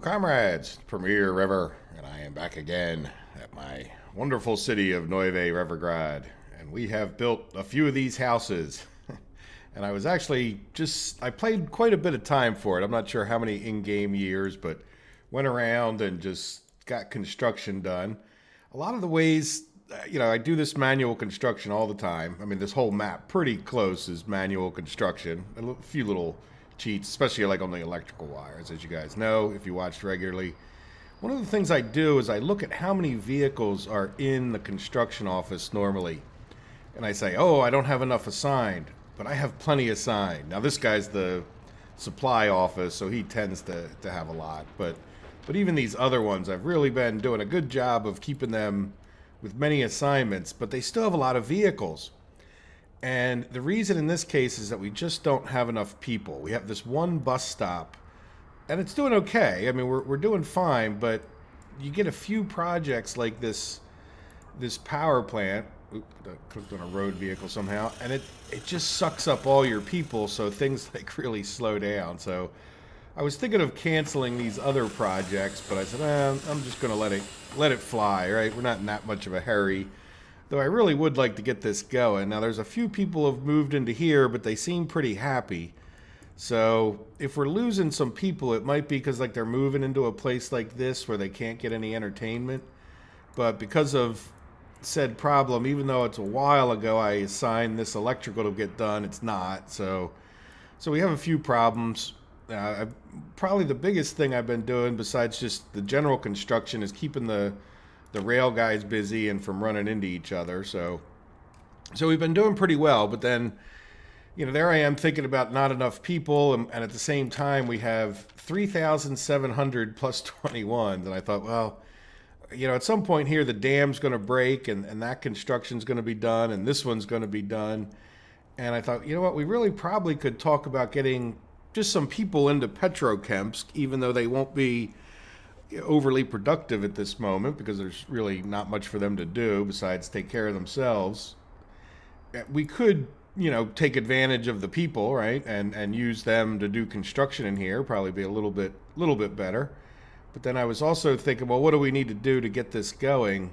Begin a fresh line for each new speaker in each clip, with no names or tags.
comrades, Premier River, and I am back again at my wonderful city of Neuve Revergrad, and we have built a few of these houses. And I was actually I played quite a bit of time for it. I'm not sure how many in-game years, but went around and just got construction done. A lot of the ways, I do this manual construction all the time. I mean, this whole map pretty close is manual construction. A few little cheats, especially like on the electrical wires, as you guys know, if you watched regularly. One of the things I do is I look at how many vehicles are in the construction office normally. And I say, oh, I don't have enough assigned, but I have plenty assigned. Now, this guy's the supply office, so he tends to have a lot. But even these other ones, I've really been doing a good job of keeping them with many assignments, but they still have a lot of vehicles. And the reason in this case is that we just don't have enough people. We have this one bus stop, and it's doing okay. I mean, we're doing fine, but you get a few projects like this power plant. Oops, I clicked on a road vehicle somehow, and it just sucks up all your people, so things like really slow down. So I was thinking of canceling these other projects, but I said, I'm just going to let it fly, right? We're not in that much of a hurry. Though I really would like to get this going. Now, there's a few people who have moved into here, but they seem pretty happy. So if we're losing some people, it might be because like they're moving into a place like this where they can't get any entertainment. But because of said problem, even though it's a while ago I assigned this electrical to get done, it's not. So we have a few problems. Probably the biggest thing I've been doing besides just the general construction is keeping the rail guys busy and from running into each other. So we've been doing pretty well, but then, there I am thinking about not enough people, and at the same time we have 3,700 plus 21s, and I thought, well, at some point here the dam's going to break, and that construction's going to be done, and this one's going to be done. And I thought, we really probably could talk about getting just some people into Petrochemsk, even though they won't be overly productive at this moment because there's really not much for them to do besides take care of themselves. We could, take advantage of the people, right, and use them to do construction in here, probably be a little bit better. But then I was also thinking, well, what do we need to do to get this going?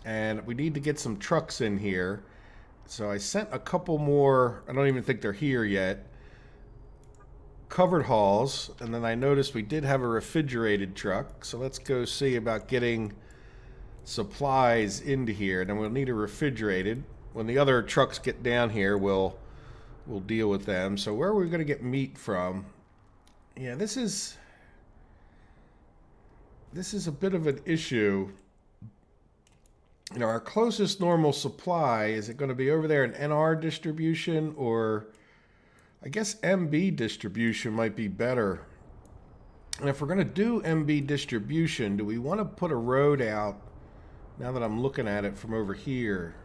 And we need to get some trucks in here. So I sent a couple more, I don't even think they're here yet, covered hauls, and then I noticed we did have a refrigerated truck, so let's go see about getting supplies into here. And then we'll need a refrigerated. When the other trucks get down here, we'll deal with them. So where are we going to get meat from? Yeah, this is a bit of an issue. Our closest normal supply, is it going to be over there in NR distribution, or I guess MB distribution might be better. And if we're going to do MB distribution, do we want to put a road out now that I'm looking at it from over here?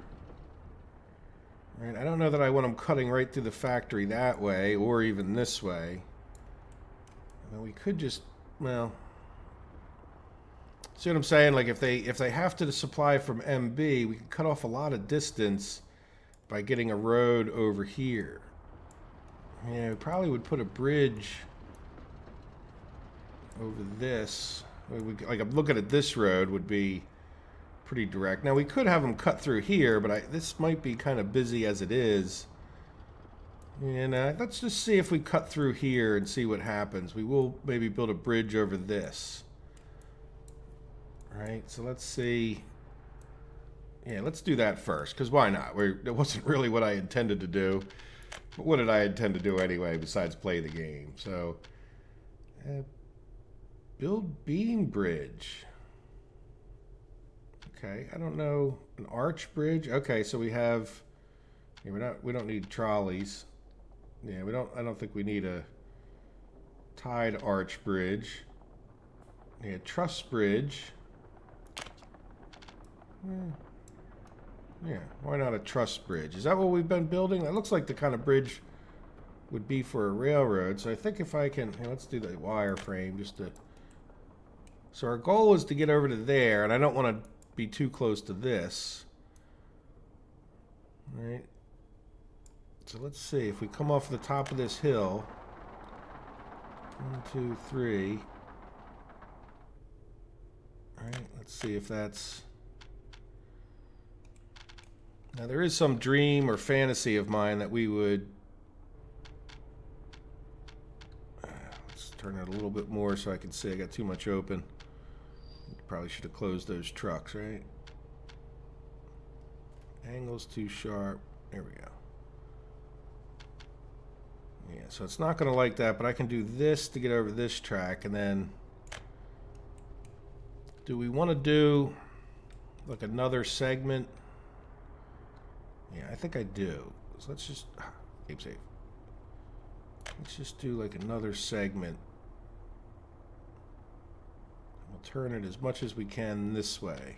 Right, I don't know that I want them cutting right through the factory that way or even this way. I mean, we could just, well, see what I'm saying? Like if they have to supply from MB, we can cut off a lot of distance by getting a road over here. Yeah, we probably would put a bridge over this. Like I'm looking at this road would be pretty direct. Now we could have them cut through here, but this might be kind of busy as it is. And let's just see if we cut through here and see what happens. We will maybe build a bridge over this. All right, so let's see. Yeah, let's do that first, because why not? It wasn't really what I intended to do. But what did I intend to do anyway besides play the game? So, build beam bridge. Okay, I don't know, an arch bridge. Okay, so we have. Yeah, we don't need trolleys. Yeah, I don't think we need a tied arch bridge. Yeah, truss bridge. Yeah, why not a truss bridge? Is that what we've been building? That looks like the kind of bridge would be for a railroad. So I think if I can, let's do the wireframe just to. So our goal is to get over to there, and I don't want to be too close to this. All right. So let's see if we come off the top of this hill. 1, 2, 3. Let's see if that's... Now there is some dream or fantasy of mine that we would... Let's turn it a little bit more so I can see I got too much open. Probably should have closed those trucks, right? Angle's too sharp. There we go. Yeah, so it's not going to like that, but I can do this to get over this track, and then... Do we want to do like another segment? Yeah, I think I do. So let's just... Keep safe. Let's just do like another segment. We'll turn it as much as we can this way.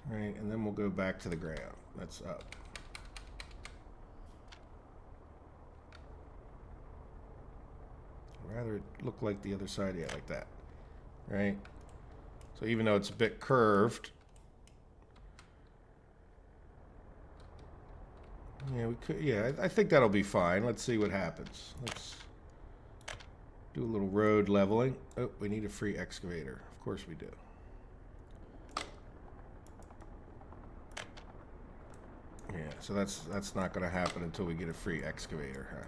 Right, and then we'll go back to the ground. That's up. I'd rather it look like the other side, yeah, like that. Right? So even though it's a bit curved, yeah, we could, yeah, I think that'll be fine. Let's see what happens. Let's do a little road leveling. Oh, we need a free excavator. Of course we do. Yeah, so that's not going to happen until we get a free excavator, huh?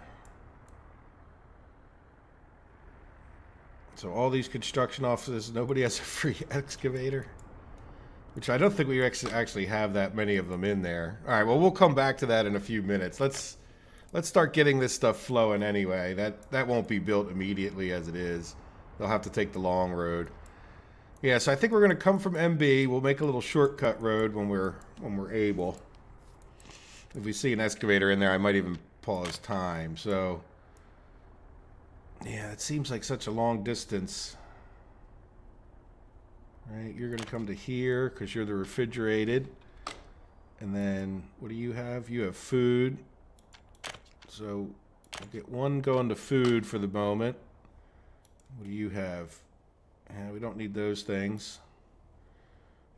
So all these construction offices, nobody has a free excavator? Which I don't think we actually have that many of them in there. All right, well, we'll come back to that in a few minutes. Let's start getting this stuff flowing anyway. That won't be built immediately as it is. They'll have to take the long road. Yeah, so I think we're going to come from MB. We'll make a little shortcut road when we're able. If we see an excavator in there, I might even pause time. So, yeah, it seems like such a long distance. Right, you're going to come to here because you're the refrigerated. And then, what do you have? You have food. So, we'll get one going to food for the moment. What do you have? We don't need those things.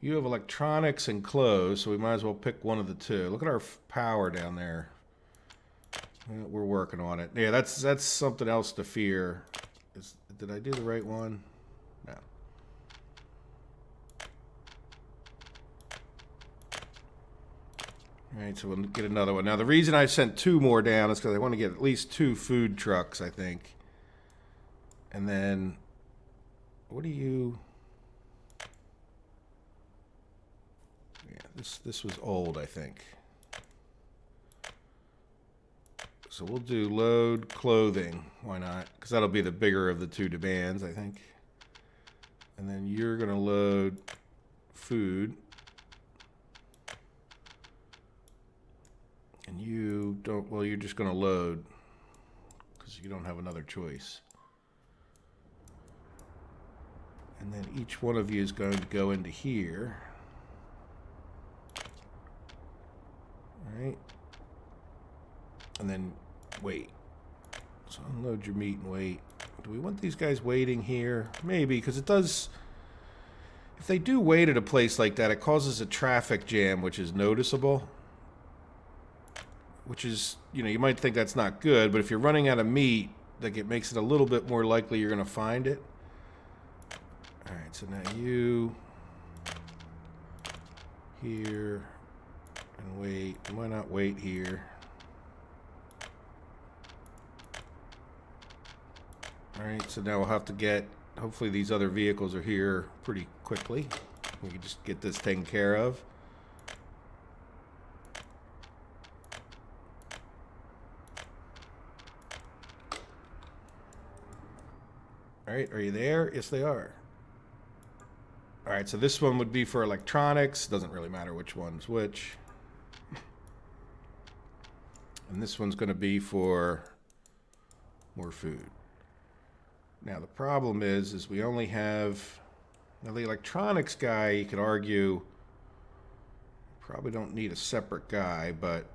You have electronics and clothes, so we might as well pick one of the two. Look at our power down there. We're working on it. Yeah, that's something else to fear. Did I do the right one? No. All right, so we'll get another one. Now, the reason I sent two more down is because I want to get at least 2 food trucks, I think. And then, what do you... Yeah, this was old, I think. So we'll do load clothing. Why not? Because that'll be the bigger of the 2 demands, I think. And then you're going to load food. And you don't, well, you're just going to load because you don't have another choice. And then each one of you is going to go into here. All right. And then wait. So unload your meat and wait. Do we want these guys waiting here? Maybe, because it does... If they do wait at a place like that, it causes a traffic jam, which is noticeable. Which is, you know, you might think that's not good, but if you're running out of meat, like, it makes it a little bit more likely you're going to find it. All right, so now you... Here... And wait. Why not wait here? Alright, so now we'll have to get... Hopefully these other vehicles are here pretty quickly. We can just get this taken care of. Alright, are you there? Yes, they are. Alright, so this one would be for electronics. Doesn't really matter which one's which. And this one's going to be for more food. Now, the problem is we only have... Now, the electronics guy, you could argue, probably don't need a separate guy, but...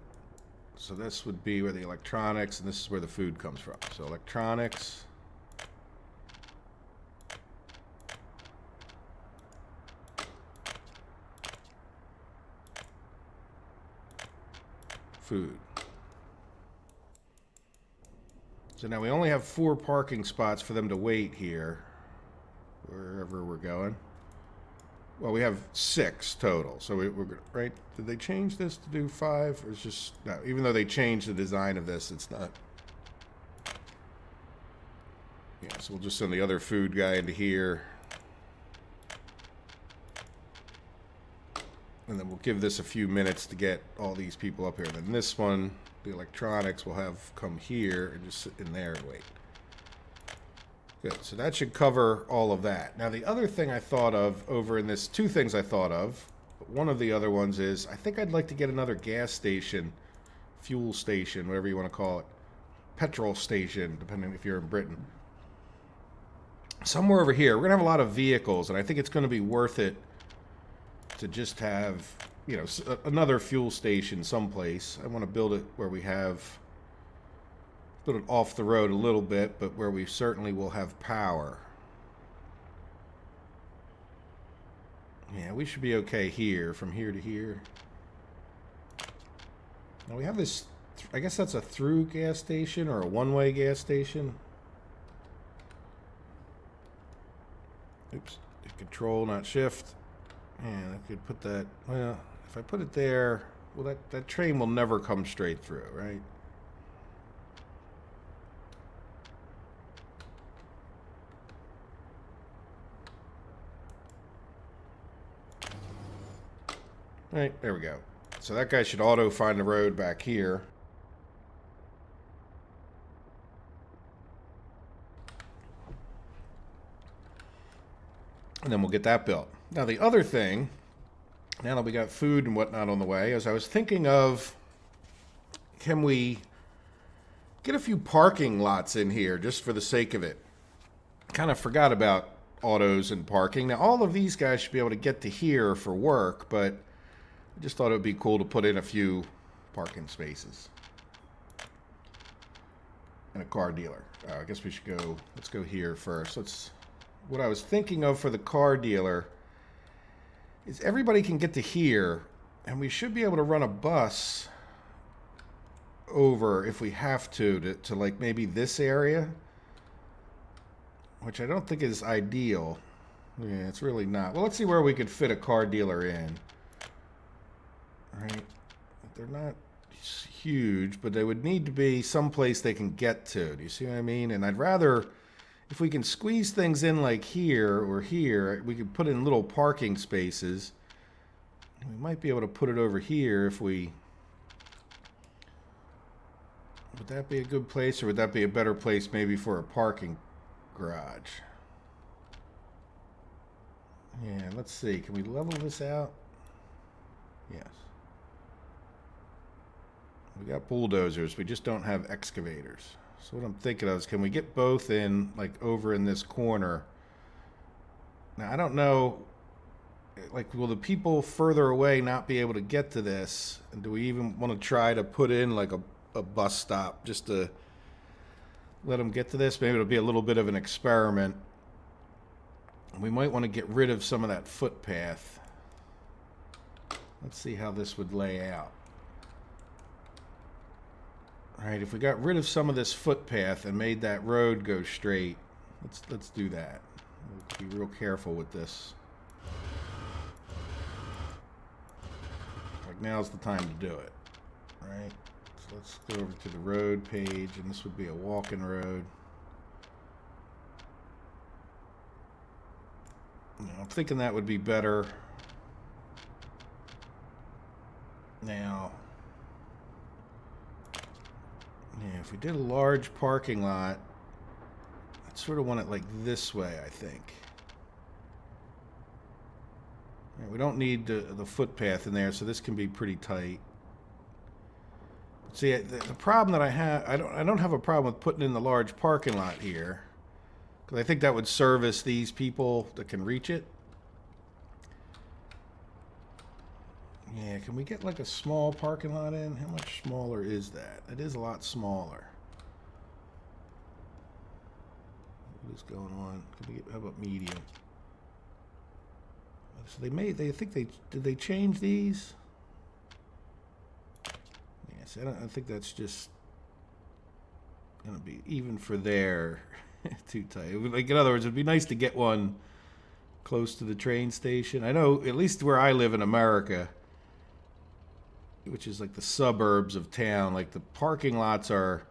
So this would be where the electronics, and this is where the food comes from. So electronics... Food. So now we only have 4 parking spots for them to wait here. wherever we're going. Well, we have 6 total, so we're right. Did they change this to do 5, or it's just no? Even though they changed the design of this, it's not. Yeah, so we'll just send the other food guy into here, and then we'll give this a few minutes to get all these people up here. And then this one, the electronics, will have come here and just sit in there and wait. Good, so that should cover all of that. Now the other thing I thought of over in this, 2 things I thought of, but one of the other ones is, I think I'd like to get another gas station, fuel station, whatever you want to call it, petrol station, depending if you're in Britain. Somewhere over here, we're going to have a lot of vehicles, and I think it's going to be worth it to just have, you know, another fuel station someplace. I want to build it where we have, build it off the road a little bit, but where we certainly will have power. Yeah, we should be okay here, from here to here. Now we have this, I guess that's a through gas station or a one-way gas station. Oops, control, not shift. And I could put that, well, if I put it there, well, that train will never come straight through, right? All right, there we go. So that guy should auto find the road back here. And then we'll get that built. Now the other thing, now that we got food and whatnot on the way, is I was thinking of, can we get a few parking lots in here just for the sake of it? Kind of forgot about autos and parking. Now all of these guys should be able to get to here for work, but I just thought it would be cool to put in a few parking spaces. And a car dealer. I guess we should go, let's go here first. What I was thinking of for the car dealer is everybody can get to here, and we should be able to run a bus over if we have to like maybe this area, which I don't think is ideal. Yeah, it's really not. Well, let's see where we could fit a car dealer in. All right, they're not huge, but they would need to be someplace they can get to. Do you see what I mean? And I'd rather, if we can squeeze things in like here or here, we could put in little parking spaces. We might be able to put it over here if we... Would that be a good place, or would that be a better place maybe for a parking garage? Yeah, let's see. Can we level this out? Yes. We got bulldozers. We just don't have excavators. So what I'm thinking of is, can we get both in, like, over in this corner? Now, I don't know, like, will the people further away not be able to get to this? And do we even want to try to put in, like, a bus stop just to let them get to this? Maybe it'll be a little bit of an experiment. We might want to get rid of some of that footpath. Let's see how this would lay out. All right, if we got rid of some of this footpath and made that road go straight, let's do that. We'll be real careful with this. Like, now's the time to do it. All right, so let's go over to the road page, and this would be a walking road. I'm thinking that would be better. Now, yeah, if we did a large parking lot, I'd sort of want it like this way, I think. Yeah, we don't need the footpath in there, so this can be pretty tight. See, the problem that I have, I don't have a problem with putting in the large parking lot here, because I think that would service these people that can reach it. Yeah, can we get like a small parking lot in? How much smaller is that? It is a lot smaller. What is going on? Can we get, how about medium? So did they change these? Yes, I think that's just gonna be, even for there, too tight. Like, in other words, it'd be nice to get one close to the train station. I know, at least where I live in America, which is like the suburbs of town, like the parking lots are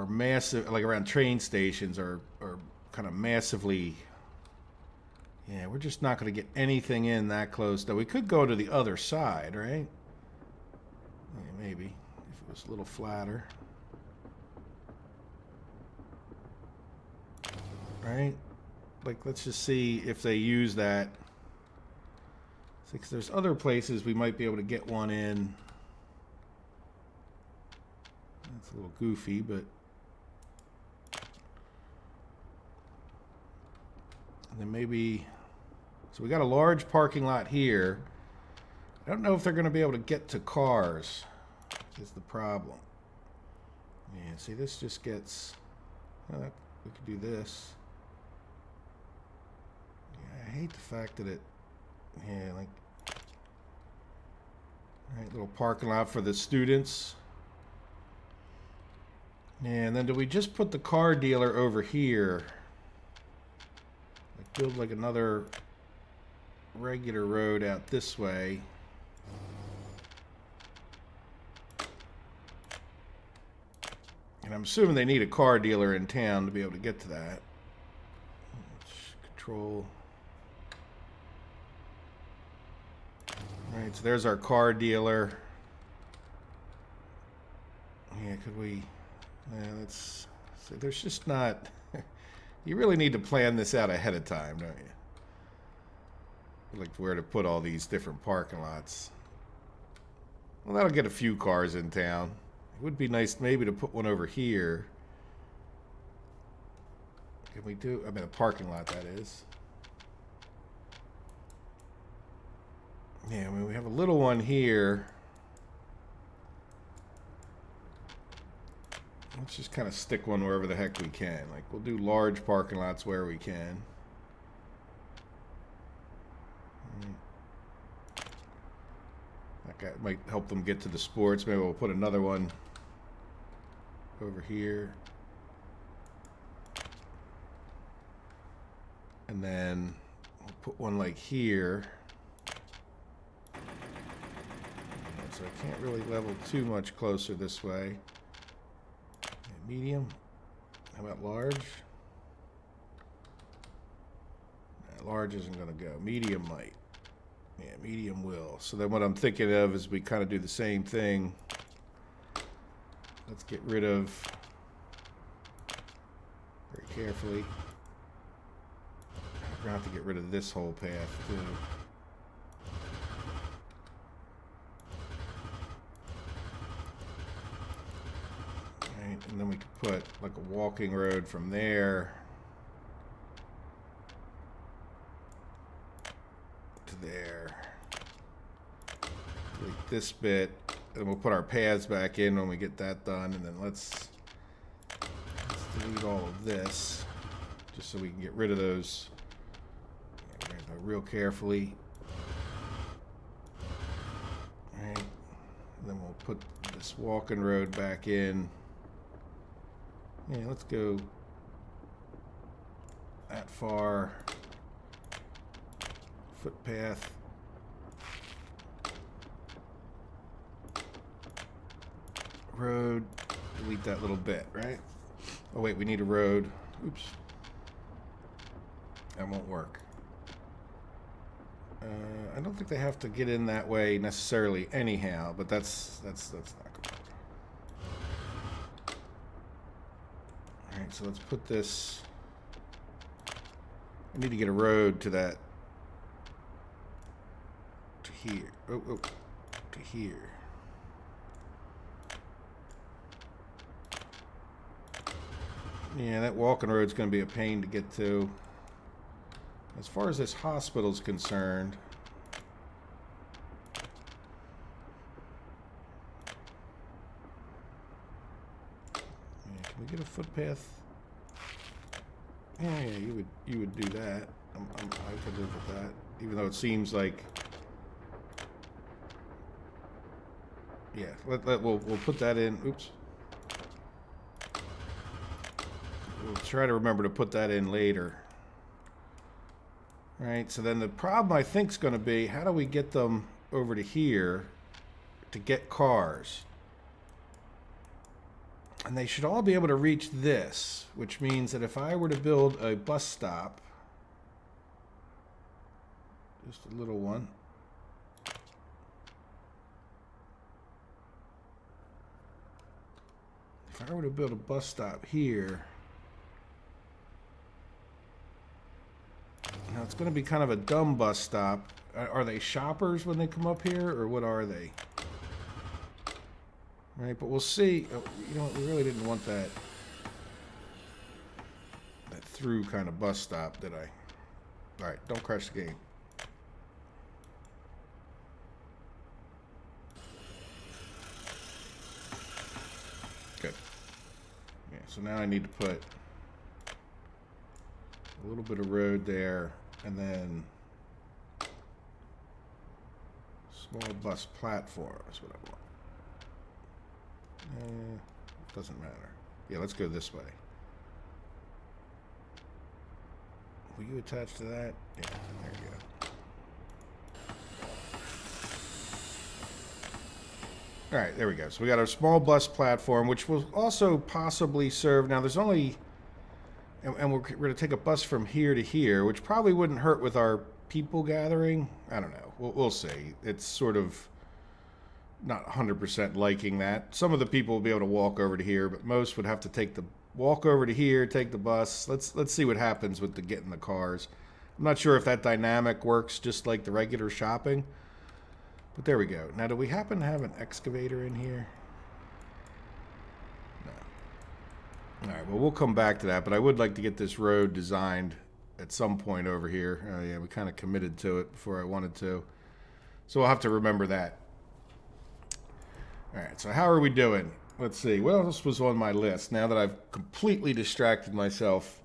massive, like around train stations are kind of massively. Yeah, we're just not going to get anything in that close. Though we could go to the other side, right? Yeah, maybe if it was a little flatter. Right? Like, let's just see if they use that. Because there's other places we might be able to get one in. That's a little goofy, but. And then maybe. So we got a large parking lot here. I don't know if they're going to be able to get to cars. Is the problem. Yeah, see, this just gets. We could do this. Yeah, I hate the fact that it. Yeah, like. Right, little parking lot for the students. And then do we just put the car dealer over here? Like build like another regular road out this way. And I'm assuming they need a car dealer in town to be able to get to that. Control. Alright, so there's our car dealer. Yeah, could we... Yeah, that's... So there's just not... You really need to plan this out ahead of time, don't you? Like where to put all these different parking lots. Well, that'll get a few cars in town. It would be nice maybe to put one over here. Can we do... I mean, a parking lot, that is. Yeah, I mean, we have a little one here. Let's just kind of stick one wherever the heck we can. Like, we'll do large parking lots where we can. That guy might help them get to the sports. Maybe we'll put another one over here. And then we'll put one like here. So I can't really level too much closer this way. Medium. How about large? Large isn't going to go. Medium might. Yeah, medium will. So then what I'm thinking of is we kind of do the same thing. Let's get rid of, very carefully. We're going to have to get rid of this whole path too. And then we could put like a walking road from there to there. Like this bit, and we'll put our paths back in when we get that done, and then let's delete all of this just so we can get rid of those. We're gonna go real carefully. All right. And then we'll put this walking road back in. Yeah, let's go that far. Footpath. Road. Delete that little bit, right? Oh wait, we need a road. Oops. That won't work. I don't think they have to get in that way necessarily anyhow, but that's not good. Alright, so let's put this. I need to get a road to that. To here. Oh, to here. Yeah, that walking road's going to be a pain to get to. As far as this hospital's concerned, yeah, can we get a footpath? Yeah, you would do that. I could live with that, even though it seems like. Yeah, we'll put that in. Oops. We'll try to remember to put that in later. Right, so then the problem I think is going to be, how do we get them over to here to get cars? And they should all be able to reach this, which means that if I were to build a bus stop, just a little one, if I were to build a bus stop here, now it's going to be kind of a dumb bus stop. Are they shoppers when they come up here, or what are they? Right, but we'll see. Oh, you know what? We really didn't want that through kind of bus stop, did I? All right, don't crash the game. Good. Yeah, so now I need to put a little bit of road there, and then small bus platform is what I want. Doesn't matter. Yeah, let's go this way. Will you attach to that? Yeah, there you go. All right, there we go. So we got our small bus platform, which will also possibly serve. Now, there's only, and we're going to take a bus from here to here, which probably wouldn't hurt with our people gathering. I don't know. We'll see. It's sort of not 100% liking that. Some of the people will be able to walk over to here, but most would have to take the walk over to here, take the bus. Let's see what happens with the getting the cars. I'm not sure if that dynamic works just like the regular shopping, but there we go. Now, do we happen to have an excavator in here? No. All right, well, we'll come back to that, but I would like to get this road designed at some point over here. Oh, yeah, we kind of committed to it before I wanted to, so we'll have to remember that. All right, so how are we doing? Let's see. What else was on my list now that I've completely distracted myself?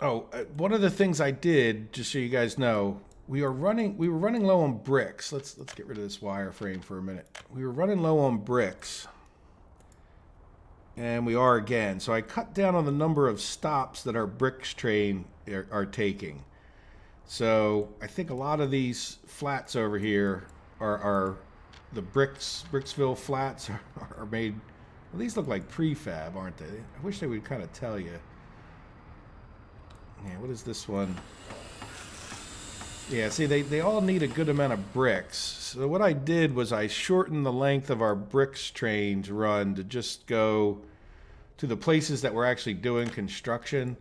Oh, one of the things I did, just so you guys know, we were running low on bricks. Let's get rid of this wireframe for a minute. We were running low on bricks, and we are again. So I cut down on the number of stops that our bricks train are taking. So I think a lot of these flats over here are the Bricksville flats are made. Well, these look like prefab, aren't they? I wish they would kind of tell you. Yeah, what is this one? Yeah, see, they all need a good amount of bricks. So what I did was I shortened the length of our bricks trains run to just go to the places that we're actually doing construction.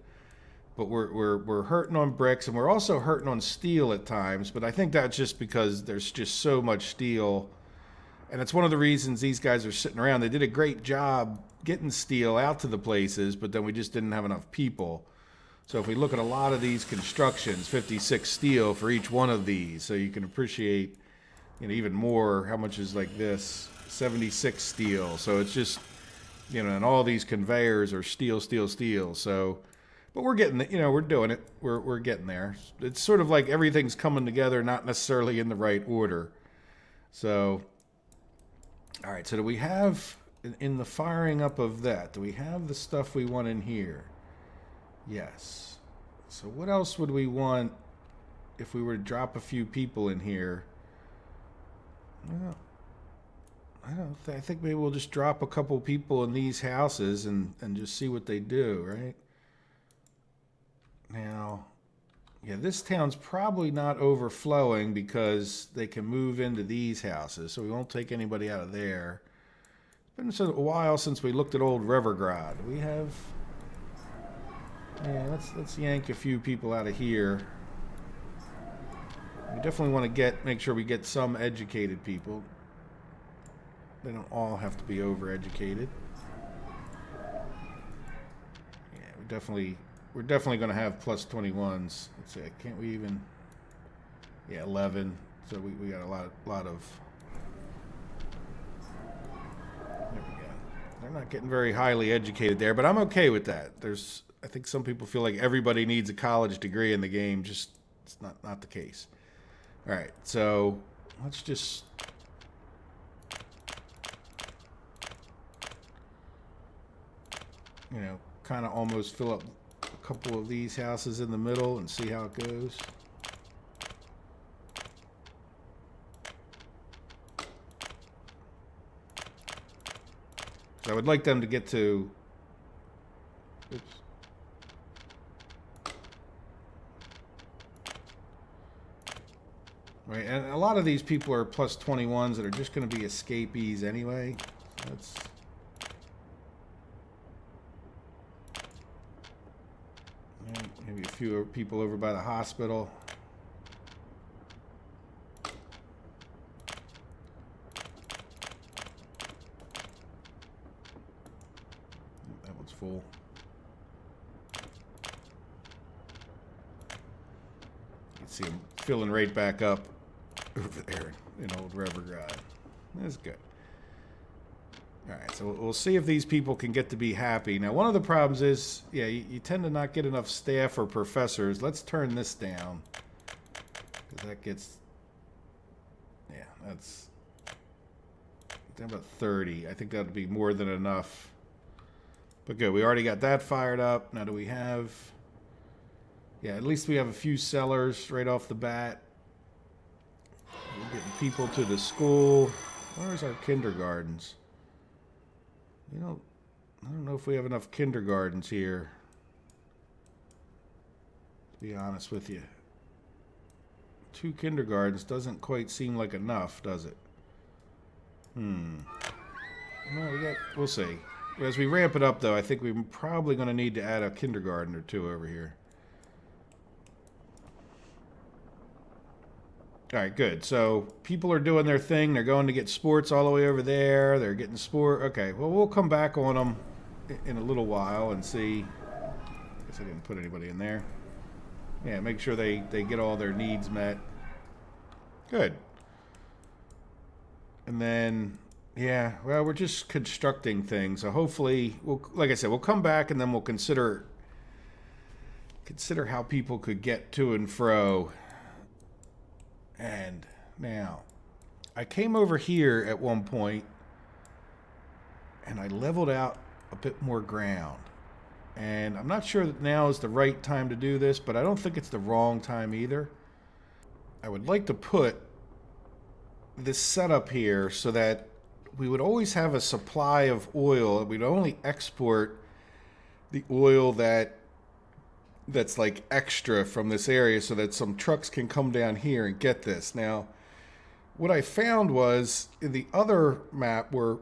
But we're hurting on bricks, and we're also hurting on steel at times. But I think that's just because there's just so much steel. And it's one of the reasons these guys are sitting around. They did a great job getting steel out to the places, but then we just didn't have enough people. So if we look at a lot of these constructions, 56 steel for each one of these, so you can appreciate, you know, even more how much is like this, 76 steel. So it's just, you know, and all these conveyors are steel, steel, steel. So, but we're getting, you know, we're doing it. We're getting there. It's sort of like everything's coming together, not necessarily in the right order. So, all right, so do we have, in the firing up of that, do we have the stuff we want in here? Yes. So what else would we want if we were to drop a few people in here? Well, I think maybe we'll just drop a couple people in these houses and just see what they do, right? Now, yeah, this town's probably not overflowing because they can move into these houses, so we won't take anybody out of there. It's been a while since we looked at old Rivergrad. We have, yeah, let's yank a few people out of here. We definitely want to make sure we get some educated people. They don't all have to be overeducated. Yeah, we're definitely going to have plus 21s. Let's see, can't we even? Yeah, 11. So we got a lot of. There we go. They're not getting very highly educated there, but I'm okay with that. I think some people feel like everybody needs a college degree in the game. Just it's not the case. All right, so let's just. You know, kind of almost fill up a couple of these houses in the middle and see how it goes. So I would like them to get to... Oops. Right, and a lot of these people are plus 21s that are just going to be escapees anyway. So that's... Maybe a few people over by the hospital. That one's full. You can see them filling right back up over there in old Revergrad. That's good. Alright, so we'll see if these people can get to be happy. Now, one of the problems is, yeah, you tend to not get enough staff or professors. Let's turn this down. Because that gets... Yeah, that's... about 30. I think that would be more than enough. But good, we already got that fired up. Now, do we have... Yeah, at least we have a few sellers right off the bat. We're getting people to the school. Where's our kindergartens? I don't know if we have enough kindergartens here, to be honest with you. 2 kindergartens doesn't quite seem like enough, does it? No, we'll see. As we ramp it up, though, I think we're probably going to need to add a kindergarten or 2 over here. All right, good. So people are doing their thing. They're going to get sports all the way over there. They're getting sport. Okay, well, we'll come back on them in a little while and see. I guess I didn't put anybody in there. Yeah, make sure they get all their needs met. Good. And then, yeah, well, we're just constructing things. So hopefully, like I said, we'll come back and then we'll consider how people could get to and fro. And now, I came over here at one point and I leveled out a bit more ground. And I'm not sure that now is the right time to do this, but I don't think it's the wrong time either. I would like to put this setup here so that we would always have a supply of oil. We'd only export the oil that's like extra from this area so that some trucks can come down here and get this. Now, what I found was in the other map we're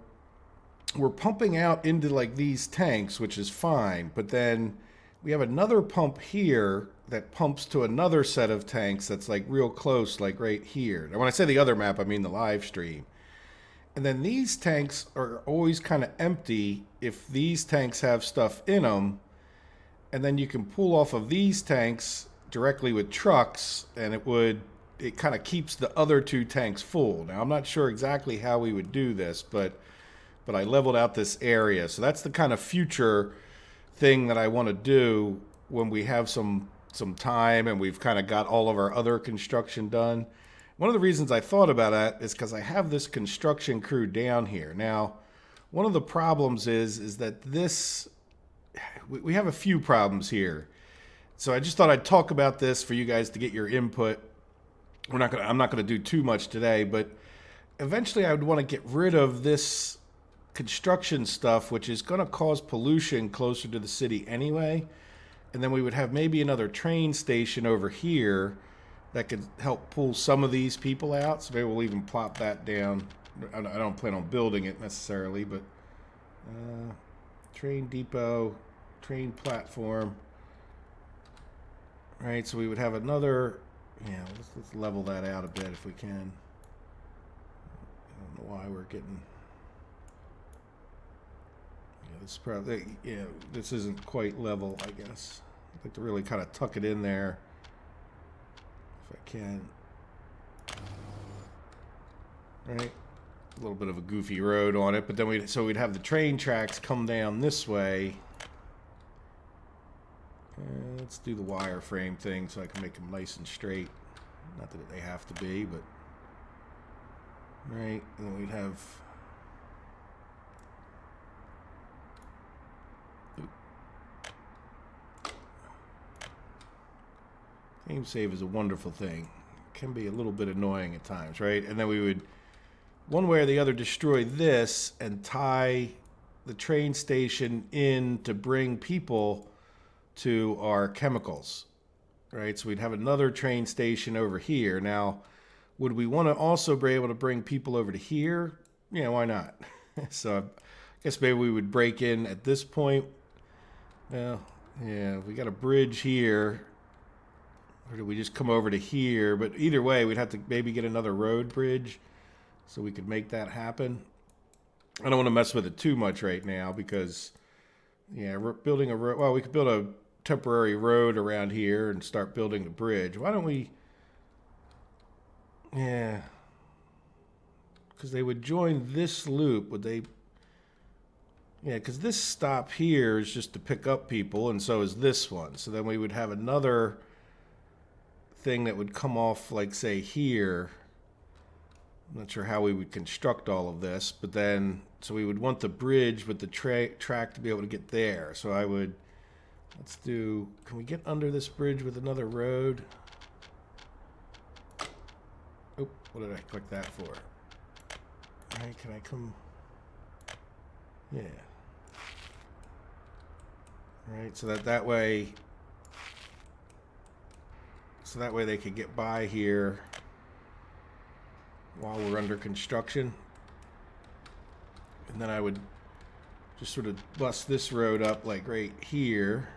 pumping out into like these tanks, which is fine, but then we have another pump here that pumps to another set of tanks that's like real close, like right here. Now, when I say the other map, I mean the live stream. And then these tanks are always kind of empty if these tanks have stuff in them. And then you can pull off of these tanks directly with trucks, and it kind of keeps the other 2 tanks full. Now, I'm not sure exactly how we would do this, but I leveled out this area. So that's the kind of future thing that I want to do when we have some time and we've kind of got all of our other construction done. One of the reasons I thought about that is because I have this construction crew down here. Now, one of the problems is that we have a few problems here. So I just thought I'd talk about this for you guys to get your input. I'm not gonna do too much today, but eventually I would want to get rid of this construction stuff, which is going to cause pollution closer to the city anyway. And then we would have maybe another train station over here that could help pull some of these people out. So maybe we'll even plop that down. I don't plan on building it necessarily, but train depot, train platform. All right, so we would have another, yeah, let's level that out a bit if we can. I don't know why we're getting, yeah, this is probably, yeah, this isn't quite level, I guess. I'd like to really kind of tuck it in there if I can. Right, a little bit of a goofy road on it, but then we'd have the train tracks come down this way. Let's do the wireframe thing so I can make them nice and straight. Not that they have to be, but right, and then we'd have Aim save is a wonderful thing. It can be a little bit annoying at times, right? And then we would, one way or the other, destroy this and tie the train station in to bring people to our chemicals, right? So we'd have another train station over here. Now, would we want to also be able to bring people over to here? Yeah, why not? So I guess maybe we would break in at this point. Well, yeah, we got a bridge here. Or do we just come over to here? But either way, we'd have to maybe get another road bridge so we could make that happen. I don't want to mess with it too much right now because, yeah, we're building a road. Well, we could build a temporary road around here and start building a bridge. Why don't we? Yeah. Because they would join this loop. Would they? Yeah, because this stop here is just to pick up people, and so is this one. So then we would have another thing that would come off, like, say, here. I'm not sure how we would construct all of this, but then, so we would want the bridge with the track to be able to get there. So I would, let's do, can we get under this bridge with another road? Oh, what did I click that for? All right, can I come? Yeah. All right, so that way, they could get by here while we're under construction. And then I would just sort of bust this road up like right here.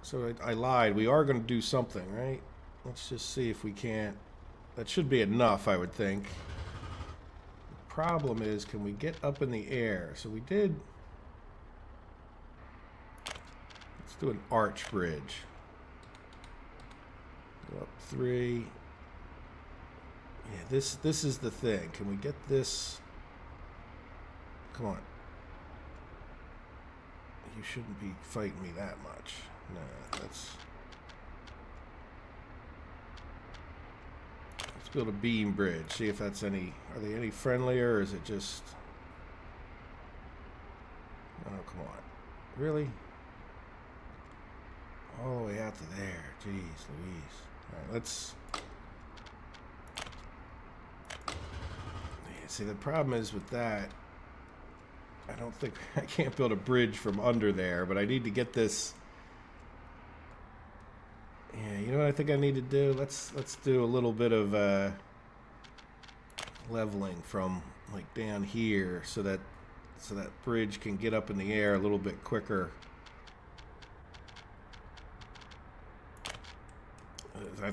So I lied. We are going to do something, right? Let's just see if we can't. That should be enough, I would think. The problem is, can we get up in the air? So we did. Let's do an arch bridge. Go up 3. Yeah, this is the thing. Can we get this? Come on. You shouldn't be fighting me that much. No, let's build a beam bridge. See if that's any. Are they any friendlier, or is it just? Oh, come on. Really? All the way out to there. Jeez Louise. All right, let's. Yeah, see, the problem is with that. I don't think I can't build a bridge from under there, but I need to get this. Yeah, you know what I think I need to do? Let's do a little bit of leveling from like down here, so that bridge can get up in the air a little bit quicker.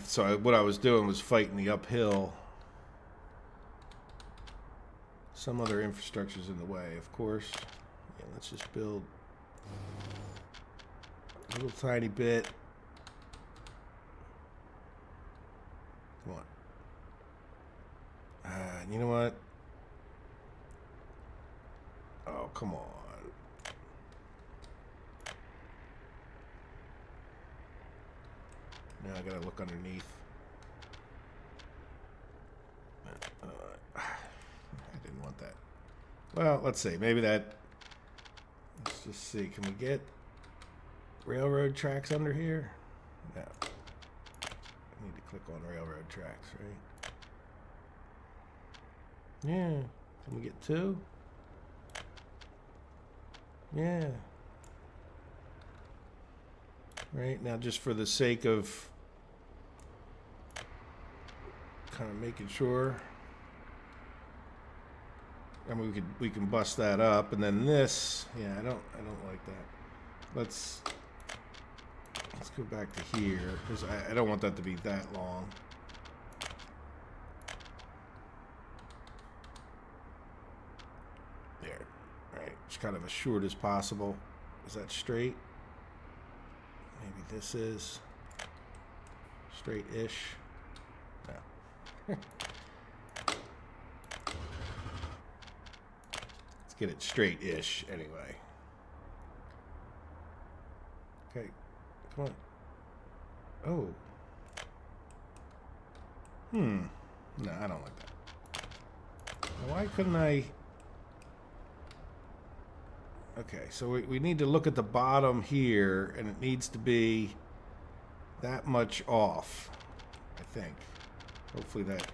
So what I was doing was fighting the uphill. Some other infrastructure's in the way, of course. Yeah, let's just build a little tiny bit. Come on. You know what? Oh, come on. Now I gotta look underneath. I didn't want that. Well, let's see. Maybe that. Let's just see. Can we get railroad tracks under here? No. I need to click on railroad tracks, right? Yeah. Can we get 2? Yeah. Right now, just for the sake of kind of making sure. I mean, we can bust that up, and then this. Yeah, I don't like that. Let's go back to here, because I don't want that to be that long. There, right? Just kind of as short as possible. Is that straight? Maybe this is straight-ish. No. Let's get it straight-ish anyway. Okay, come on. Oh. No, I don't like that. Why couldn't I? Okay, so we need to look at the bottom here, and it needs to be that much off, I think. Hopefully that...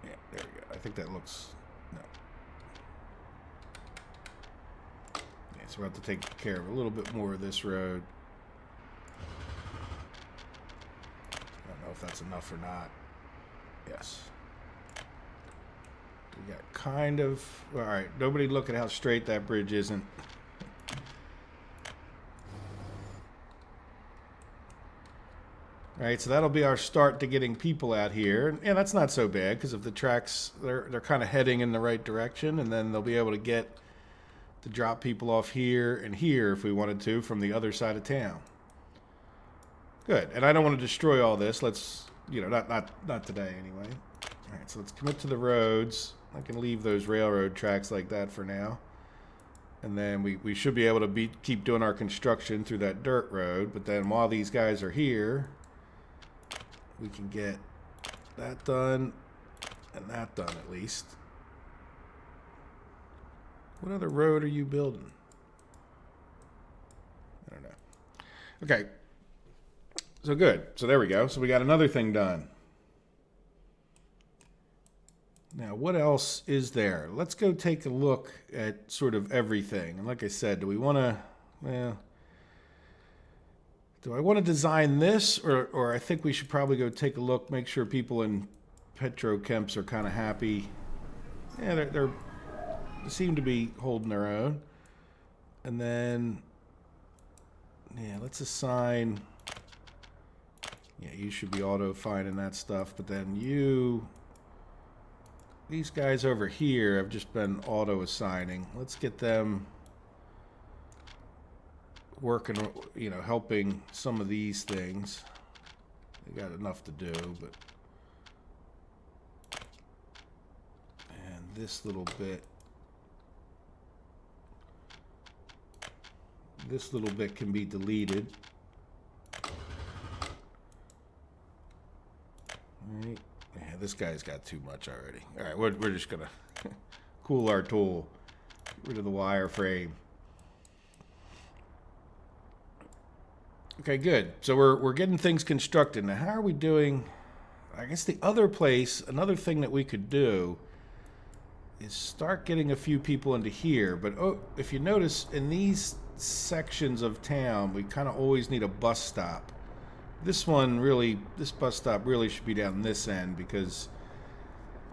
Yeah, there we go. I think that looks... No. Yeah, so we'll have to take care of a little bit more of this road. I don't know if that's enough or not. Yes. We got kind of... Alright, nobody look at how straight that bridge isn't. Alright, so that'll be our start to getting people out here. And that's not so bad, because if the tracks, they're kind of heading in the right direction, and then they'll be able to drop people off here and here if we wanted to from the other side of town. Good. And I don't want to destroy all this. Let's, you know, not today anyway. Alright, so let's commit to the roads. I can leave those railroad tracks like that for now. And then we should be able to keep doing our construction through that dirt road. But then while these guys are here, we can get that done and that done at least. What other road are you building? I don't know. Okay. So good. So there we go. So we got another thing done. Now, what else is there? Let's go take a look at sort of everything. And like I said, do we want to, well, do I want to design this? Or I think we should probably go take a look, make sure people in Petrochemsk are kind of happy. Yeah, they seem to be holding their own. And then, yeah, let's assign, yeah, you should be auto-finding that stuff. But then these guys over here have just been auto-assigning. Let's get them working, you know, helping some of these things. They got enough to do, but... And this little bit can be deleted. All right. Yeah, this guy's got too much already. All right, we're just gonna cool our tool. Get rid of the wire frame. Okay, good. So we're getting things constructed. Now, how are we doing? I guess the other place, another thing that we could do is start getting a few people into here. But if you notice, in these sections of town, we kind of always need a bus stop. This bus stop really should be down this end because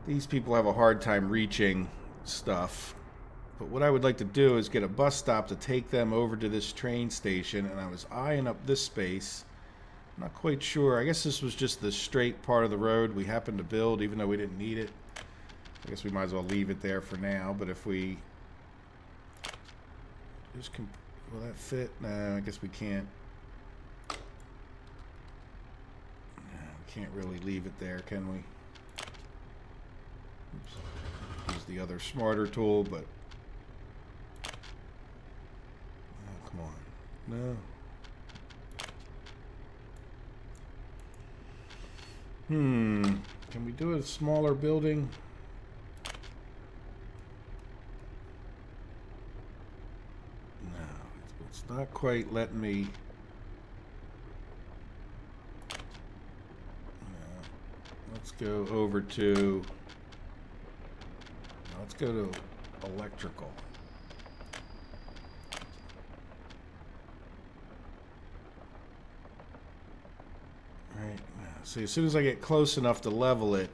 these people have a hard time reaching stuff. But what I would like to do is get a bus stop to take them over to this train station, and I was eyeing up this space. I'm not quite sure. I guess this was just the straight part of the road we happened to build, even though we didn't need it. I guess we might as well leave it there for now, but if we just will that fit? No, I guess we can't. Can't really leave it there, can we? Oops. Use the other smarter tool, but oh, come on, no. Can we do a smaller building? No, it's not quite letting me. Let's go over to, let's go to electrical. All right, see, as soon as I get close enough to level it,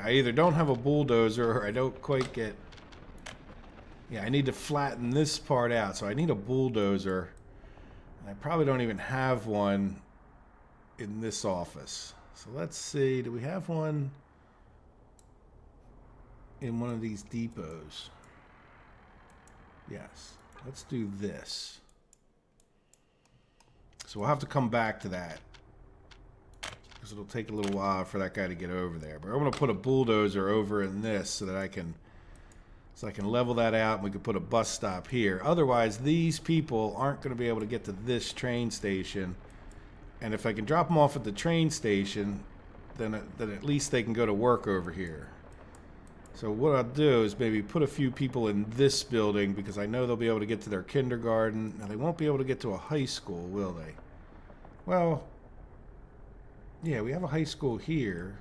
I either don't have a bulldozer or I don't quite get, yeah, I need to flatten this part out, so I need a bulldozer. And I probably don't even have one in this office. So let's see, do we have one in one of these depots? Yes. Let's do this. So we'll have to come back to that, because it'll take a little while for that guy to get over there. But I'm going to put a bulldozer over in this so that I can level that out, and we can put a bus stop here. Otherwise, these people aren't going to be able to get to this train station And if I can drop them off at the train station, then at least they can go to work over here. So what I'll do is maybe put a few people in this building because I know they'll be able to get to their kindergarten. Now, they won't be able to get to a high school, will they? Well, yeah, we have a high school here.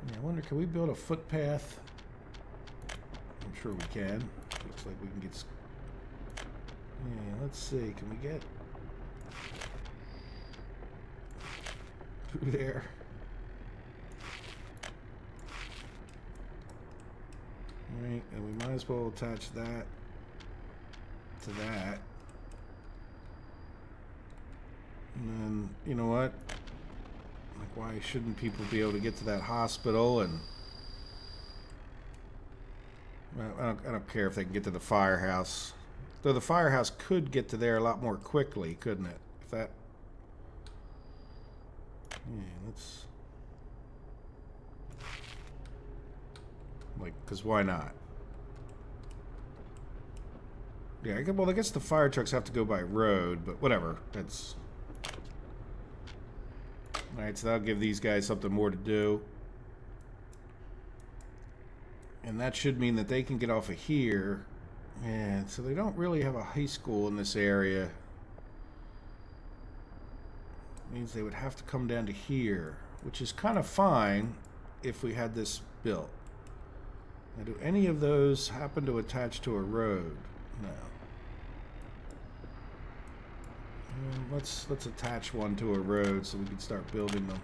Yeah, I wonder, can we build a footpath? I'm sure we can. Looks like we can get... Yeah, let's see. Can we get... through there? Right, and we might as well attach that to that. And then, you know what? Like, why shouldn't people be able to get to that hospital? And I don't care if they can get to the firehouse. Though the firehouse could get to there a lot more quickly, couldn't it? If that... Yeah, let's... Like, because why not? Yeah, well, I guess the fire trucks have to go by road, but whatever. That's... Alright, so that'll give these guys something more to do. And that should mean that they can get off of here. And so they don't really have a high school in this area. Means they would have to come down to here, which is kind of fine if we had this built. Now, do any of those happen to attach to a road? No. Let's attach one to a road so we can start building them.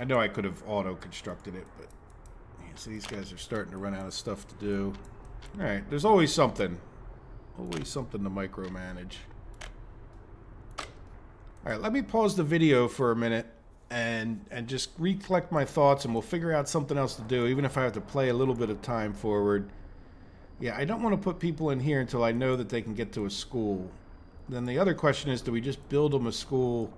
I know I could have auto-constructed it, but yeah, so these guys are starting to run out of stuff to do. Alright, there's always something. Always something to micromanage. Alright, let me pause the video for a minute and just recollect my thoughts, and we'll figure out something else to do, even if I have to play a little bit of time forward. Yeah, I don't want to put people in here until I know that they can get to a school. Then the other question is, do we just build them a school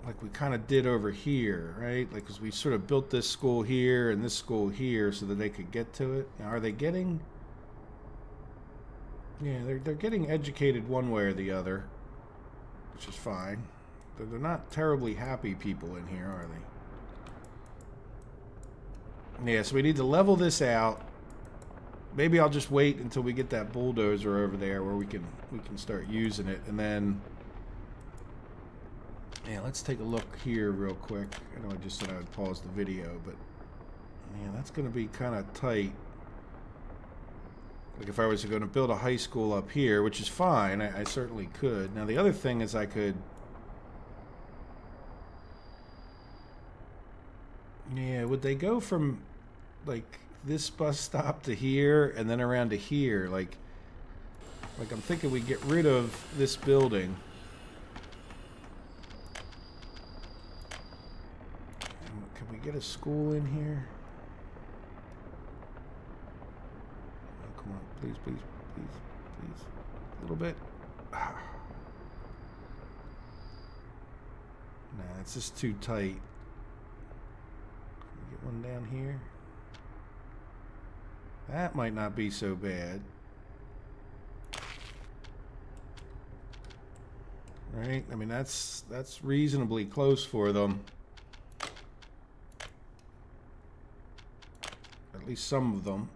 like we kind of did over here, right? Like, because we sort of built this school here and this school here so that they could get to it. Now, are they getting... Yeah, they're getting educated one way or the other, which is fine. They're not terribly happy people in here, are they? Yeah, so we need to level this out. Maybe I'll just wait until we get that bulldozer over there where we can start using it, and then... Yeah, let's take a look here real quick. I know I just said I would pause the video, but man, that's going to be kind of tight. Like if I was going to build a high school up here, which is fine, I certainly could. Now the other thing is I could... Yeah, would they go from like this bus stop to here and then around to here? Like I'm thinking we get rid of this building. Get a school in here? Oh, come on, please, please, please, please. A little bit. Nah, it's just too tight. Can we get one down here? That might not be so bad. Right? I mean, that's reasonably close for them. At least some of them,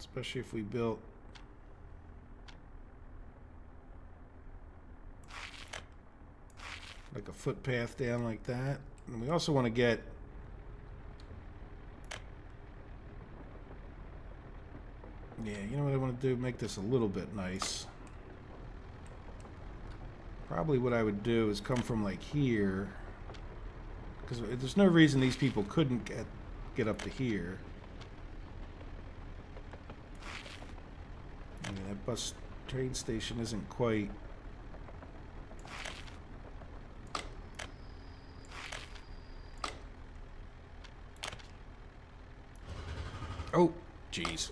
especially if we built like a footpath down like that. And we also want to get yeah, you know what I want to do? Make this a little bit nice. Probably what I would do is come from like here, because there's no reason these people couldn't get up to here. I mean, that bus train station isn't quite... Oh, jeez.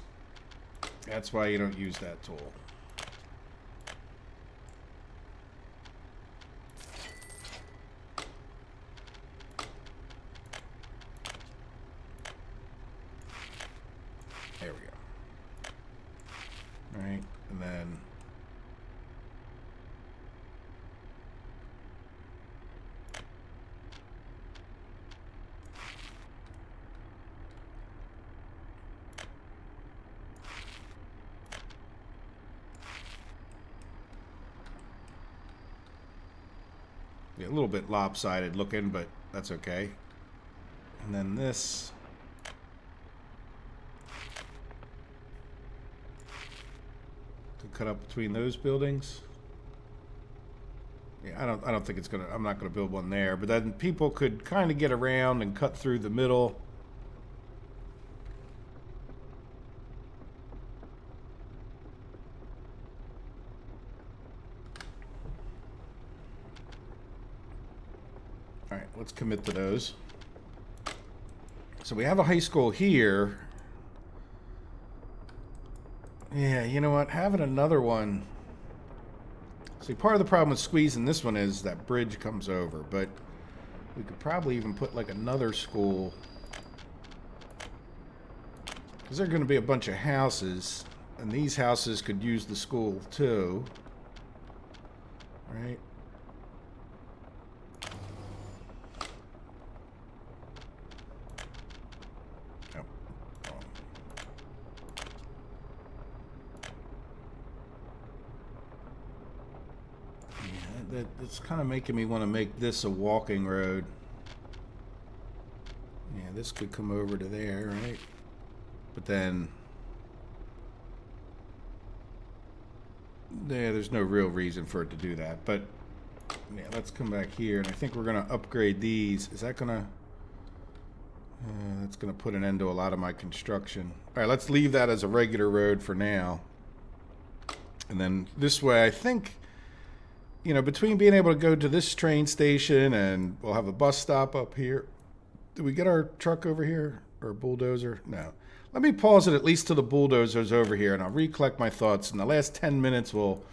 That's why you don't use that tool. Yeah, a little bit lopsided looking, but that's okay. And then this. To cut up between those buildings. Yeah, I don't think it's gonna. I'm not gonna build one there, but then people could kind of get around and cut through the middle. All right, let's commit to those. So we have a high school here. Yeah, you know what? Having another one. See, part of the problem with squeezing this one is that bridge comes over, but we could probably even put like another school. Because there are going to be a bunch of houses, and these houses could use the school too. Right? It's kind of making me want to make this a walking road. Yeah, this could come over to there, right? But then, yeah, there's no real reason for it to do that. But yeah, let's come back here, and I think we're gonna upgrade these. Is that gonna? That's gonna put an end to a lot of my construction. All right, let's leave that as a regular road for now. And then this way, I think. You know, between being able to go to this train station and we'll have a bus stop up here. Did we get our truck over here? Or bulldozer? No. Let me pause it at least till the bulldozer's over here, and I'll recollect my thoughts. In the last 10 minutes, we'll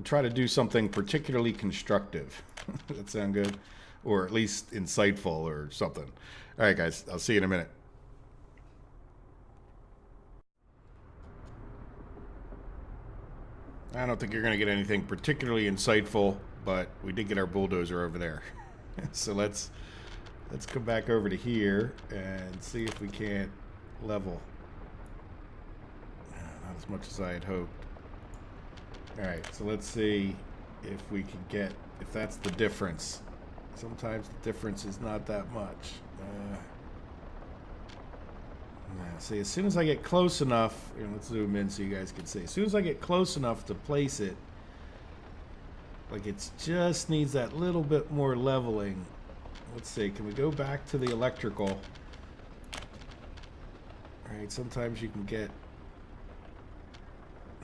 try to do something particularly constructive. Does that sound good? Or at least insightful or something. All right, guys. I'll see you in a minute. I don't think you're going to get anything particularly insightful, but we did get our bulldozer over there. So let's come back over to here and see if we can't level. Not as much as I had hoped. All right, so let's see if we can get, if that's the difference. Sometimes the difference is not that much. See, as soon as I get close enough, let's zoom in so you guys can see. As soon as I get close enough to place it, like it just needs that little bit more leveling. Let's see, can we go back to the electrical? All right, sometimes you can get,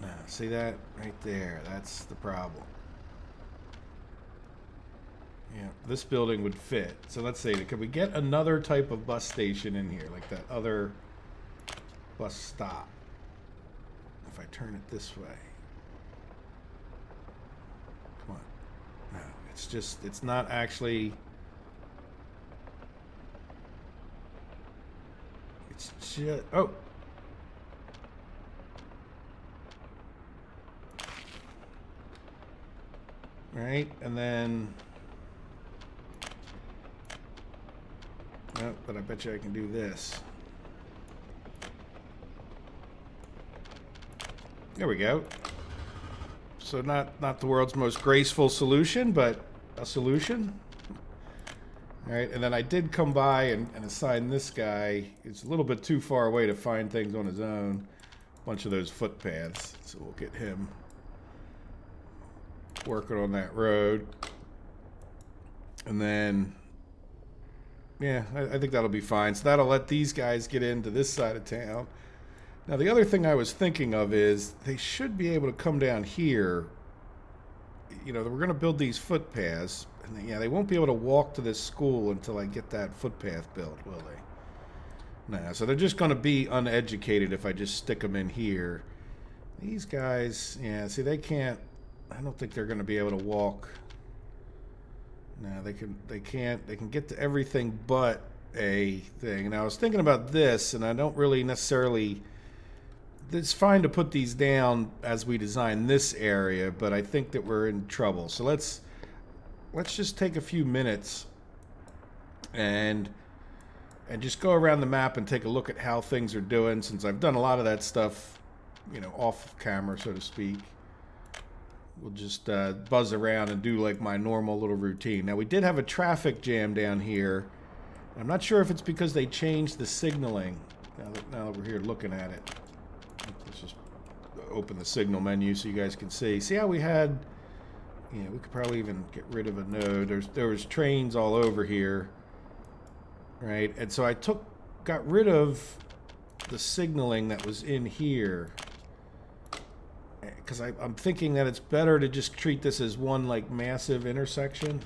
no, see that right there? That's the problem. Yeah, this building would fit. So let's see, can we get another type of bus station in here, like that other bus stop? If I turn it this way. Come on. No, it's just, it's not actually, it's just, oh. Right, and then, no, but I bet you I can do this. There we go. So not the world's most graceful solution, but a solution. All right, and then I did come by and assign this guy. It's a little bit too far away to find things on his own. A bunch of those footpaths. So we'll get him working on that road. And then, yeah, I think that'll be fine. So that'll let these guys get into this side of town. Now, the other thing I was thinking of is they should be able to come down here. You know, we're going to build these footpaths. And yeah, they won't be able to walk to this school until I get that footpath built, will they? No, so they're just going to be uneducated if I just stick them in here. These guys, yeah, see, they can't, I don't think they're going to be able to walk. No, they can't, they can get to everything but a thing. And I was thinking about this, and I don't really necessarily, it's fine to put these down as we design this area, but I think that we're in trouble. So let's just take a few minutes and just go around the map and take a look at how things are doing, since I've done a lot of that stuff, you know, off camera, so to speak. we'll just buzz around and do like my normal little routine. Now we did have a traffic jam down here. I'm not sure if it's because they changed the signaling. Now that we're here looking at it, let's just open the signal menu so you guys can see. See how we had, you know, we could probably even get rid of a node. There was trains all over here, right? And so I got rid of the signaling that was in here, because I'm thinking that it's better to just treat this as one like massive intersection.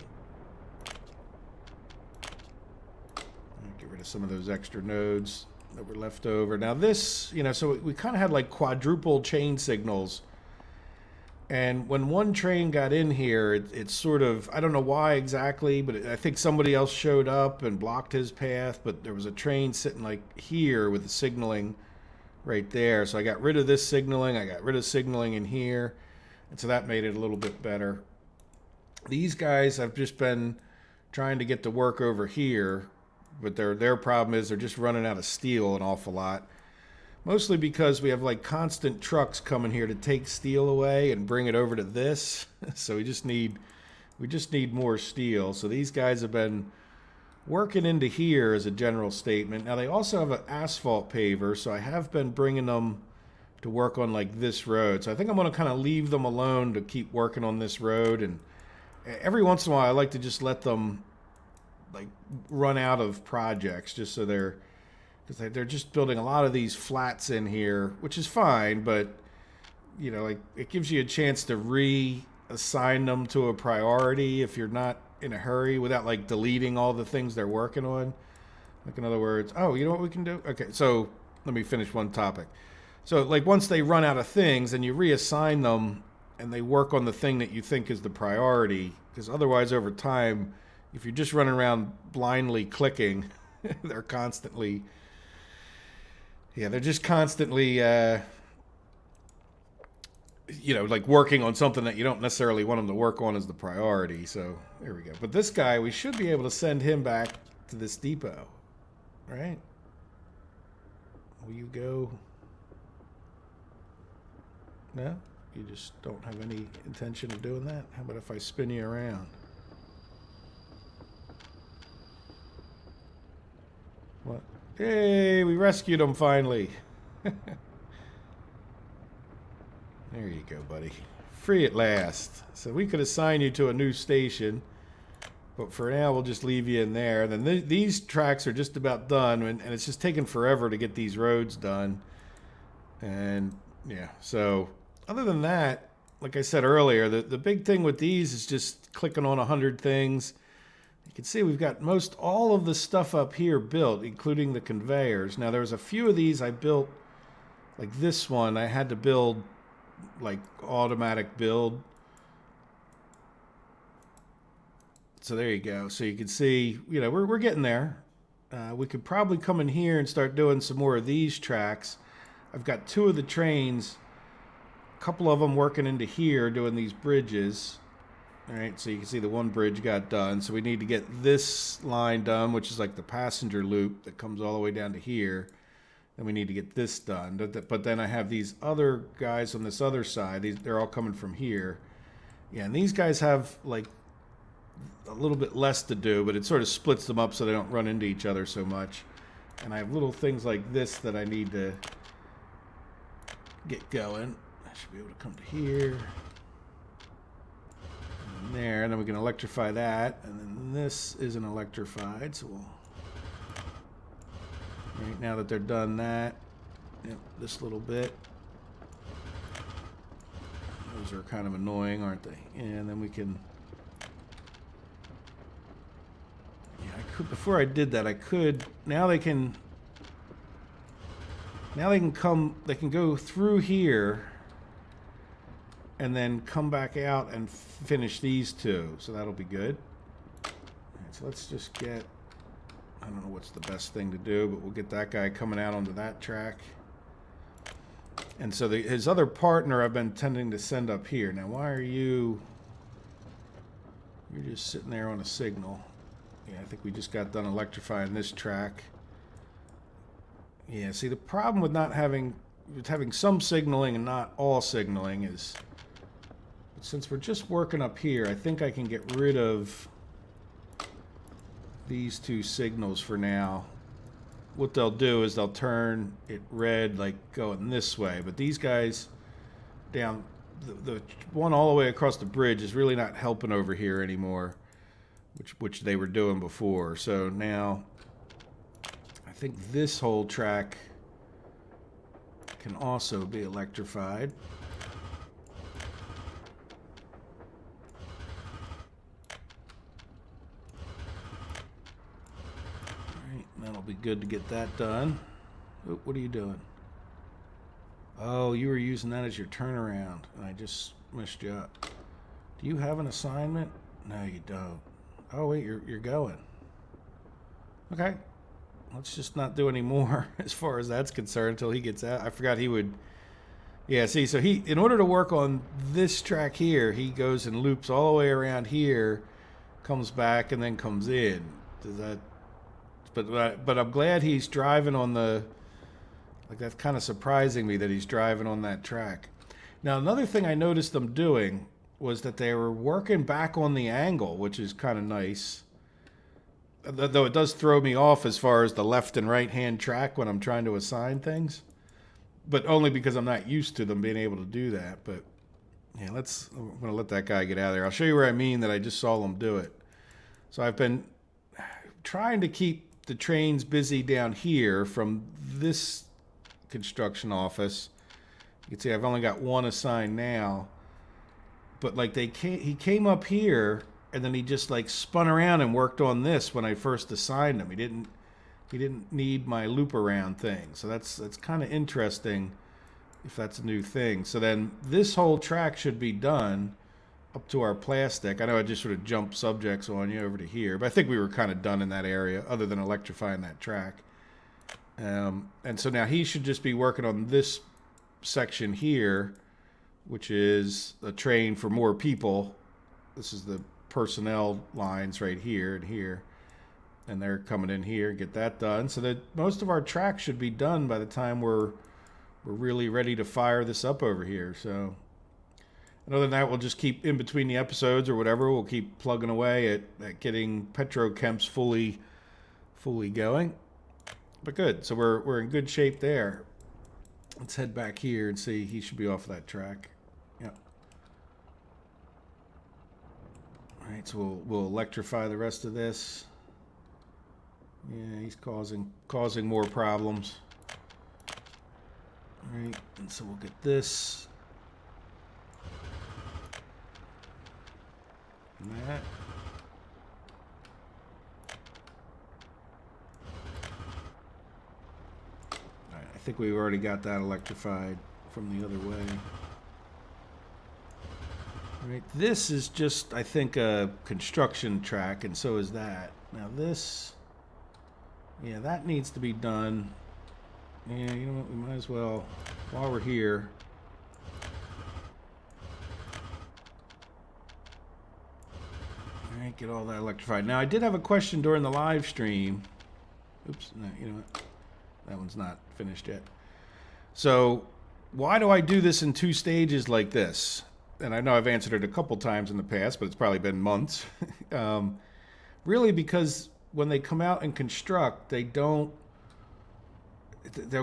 Get rid of some of those extra nodes that were left over. Now this, you know, so we kind of had like quadruple chain signals. And when one train got in here, it's sort of, I don't know why exactly, but I think somebody else showed up and blocked his path, but there was a train sitting like here with the signaling right there. So I got rid of this signaling, I got rid of signaling in here, and so that made it a little bit better. These guys have just been trying to get to work over here, but their problem is they're just running out of steel an awful lot. Mostly because we have like constant trucks coming here to take steel away and bring it over to this. So we just need more steel. So these guys have been working into here as a general statement. Now they also have an asphalt paver, so I have been bringing them to work on like this road. So I think I'm going to kind of leave them alone to keep working on this road, and every once in a while I like to just let them like run out of projects, just so because they're just building a lot of these flats in here, which is fine, but you know, like it gives you a chance to reassign them to a priority if you're not in a hurry, without like deleting all the things they're working on. Like in other words, oh, you know what we can do? Okay, so let me finish one topic. So like once they run out of things, then you reassign them and they work on the thing that you think is the priority, because otherwise over time, if you're just running around blindly clicking, they're constantly, they're just constantly, you know, like working on something that you don't necessarily want them to work on as the priority. So there we go. But this guy, we should be able to send him back to this depot, right? Will you go? No? You just don't have any intention of doing that? How about if I spin you around? What? Hey, we rescued him finally. There you go, buddy. Free at last. So we could assign you to a new station, but for now we'll just leave you in there. And then these tracks are just about done, and it's just taking forever to get these roads done. And yeah, so other than that, like I said earlier, the big thing with these is just clicking on 100 things. You can see we've got most all of the stuff up here built, including the conveyors. Now, there was a few of these I built, like this one, I had to build like automatic build. So there you go. So you can see, you know, we're getting there. We could probably come in here and start doing some more of these tracks. I've got 2 of the trains, a couple of them working into here doing these bridges. All right, so you can see the one bridge got done. So we need to get this line done, which is like the passenger loop that comes all the way down to here. Then we need to get this done. But then I have these other guys on this other side. They're all coming from here. Yeah, and these guys have like a little bit less to do, but it sort of splits them up so they don't run into each other so much. And I have little things like this that I need to get going. I should be able to come to here. There, and then we can electrify that, and then this isn't electrified, so we'll, right now that they're done that, yep, this little bit, those are kind of annoying, aren't they? And then we can, yeah, I could, before I did that, I could, now they can come, they can go through here and then come back out and finish these 2. So that'll be good. All right, so let's just get, I don't know what's the best thing to do, but we'll get that guy coming out onto that track. And so his other partner I've been tending to send up here. Now, why are you're just sitting there on a signal. Yeah, I think we just got done electrifying this track. Yeah, see, the problem with not having, with having some signaling and not all signaling is But since we're just working up here, I think I can get rid of these two signals for now. What they'll do is they'll turn it red, like going this way. But these guys down, the one all the way across the bridge is really not helping over here anymore, which they were doing before. So now I think this whole track can also be electrified. Alright, that'll be good to get that done. Oh, what are you doing? Oh, you were using that as your turnaround, and I just messed you up. Do you have an assignment? No, you don't. Oh, wait, you're going. Okay. Let's just not do any more as far as that's concerned until he gets out. I forgot he would... Yeah, see, so he, in order to work on this track here, he goes and loops all the way around here, comes back, and then comes in. Does that... But I'm glad he's driving on the... Like, that's kind of surprising me that he's driving on that track. Now, another thing I noticed them doing was that they were working back on the angle, which is kind of nice. Though it does throw me off as far as the left and right hand track when I'm trying to assign things. But only because I'm not used to them being able to do that. But yeah, I'm going to let that guy get out of there. I'll show you where I mean that I just saw them do it. So I've been trying to keep the trains busy down here from this construction office. You can see I've only got one assigned now. But like he came up here and then he just like spun around and worked on this when I first assigned him. He didn't need my loop around thing. So that's kind of interesting if that's a new thing. So then this whole track should be done up to our plastic. I know I just sort of jumped subjects on you over to here, but I think we were kind of done in that area other than electrifying that track. And so now he should just be working on this section here, which is a train for more people. This is the personnel lines right here and here. And they're coming in here and get that done. So that most of our tracks should be done by the time we're really ready to fire this up over here. So and other than that, we'll just keep in between the episodes or whatever. We'll keep plugging away at getting Petrochemsk fully going. But good. So we're in good shape there. Let's head back here and see. He should be off that track. Yep. All right, so we'll electrify the rest of this. Yeah, he's causing more problems. All right, and so we'll get this. And that. All right, I think we've already got that electrified from the other way. All right, this is just, I think, a construction track, and so is that. Now this, yeah, that needs to be done. Yeah, you know what, we might as well, while we're here. All right, get all that electrified. Now, I did have a question during the live stream. Oops, no, you know what? That one's not finished yet. So, why do I do this in two stages like this? And I know I've answered it a couple times in the past, but it's probably been months. Really, because when they come out and construct, they'll